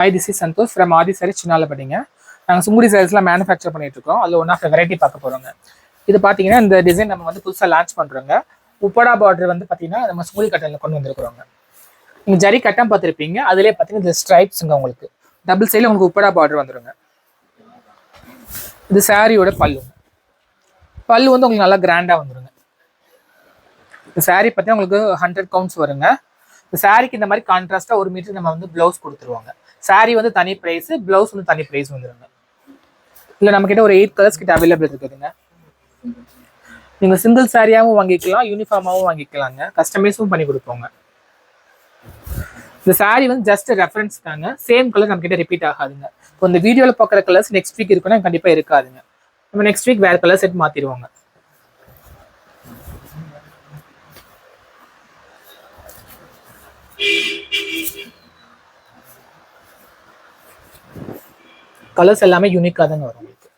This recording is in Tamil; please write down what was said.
Hi, this is Santosh from Adi Sarees Chinnalapattinga. நாங்கள் சுங்குடி சாரீஸ்லாம் மேனுஃபேக்சர் பண்ணிட்டு இருக்கோம். அதில் ஒன் ஆஃப் வெரைட்டி பார்க்க போகிறோங்க. இது பார்த்தீங்கன்னா இந்த டிசைன் நம்ம வந்து புதுசாக லான்ச் பண்ணுறோங்க. உப்படா பார்டர் வந்து பார்த்தீங்கன்னா நம்ம சுங்குடி கட்டனில் கொண்டு வந்துருக்குறோங்க. நீங்கள் ஜரி கட்டம் பார்த்துருப்பீங்க, அதிலே பார்த்தீங்கன்னா இந்த ஸ்ட்ரைப்ஸுங்க உங்களுக்கு டபுள் சைடில் உங்களுக்கு உப்படா பார்டர் வந்துருங்க. இது சாரியோட பல்லு. பல்லு வந்து உங்களுக்கு நல்லா கிராண்டாக வந்துருங்க. இந்த சாரீ பார்த்தீங்கன்னா உங்களுக்கு 100 கவுண்ட்ஸ் வருங்க. இந்த சாரிக்கு இந்த மாதிரி கான்ட்ராஸ்ட்டாக 1 மீட்டர் நம்ம வந்து ப்ளவுஸ் கொடுத்துருவாங்க. சாரீ வந்து தனி ப்ரைஸ், ப்ளவுஸ் வந்து தனி ப்ரைஸ் வந்துருங்க. இல்லை நம்மக்கிட்ட ஒரு 8 கலர்ஸ் கிட்ட அவைலபிள் இருக்குதுங்க. நீங்கள் சிங்கிள் சாரியாகவும் வாங்கிக்கலாம், யூனிஃபார்மாகவும் வாங்கிக்கலாங்க. கஸ்டமைஸும் பண்ணி கொடுப்போங்க. இந்த சாரீ வந்து ஜஸ்ட் ரெஃபரன்ஸ் தாங்க. சேம் கலர் நம்மக்கிட்ட ரிப்பீட் ஆகாதுங்க. இப்போ இந்த வீடியோவில் பார்க்குற கலர்ஸ் நெக்ஸ்ட் வீக் இருக்குன்னா கண்டிப்பாக இருக்காதுங்க. நம்ம நெக்ஸ்ட் வீக் வேறு கலர் செட் மாற்றிடுவோங்க. கலர்ஸ் எல்லாமே யூனிக்காக தாங்க வரும் உங்களுக்கு.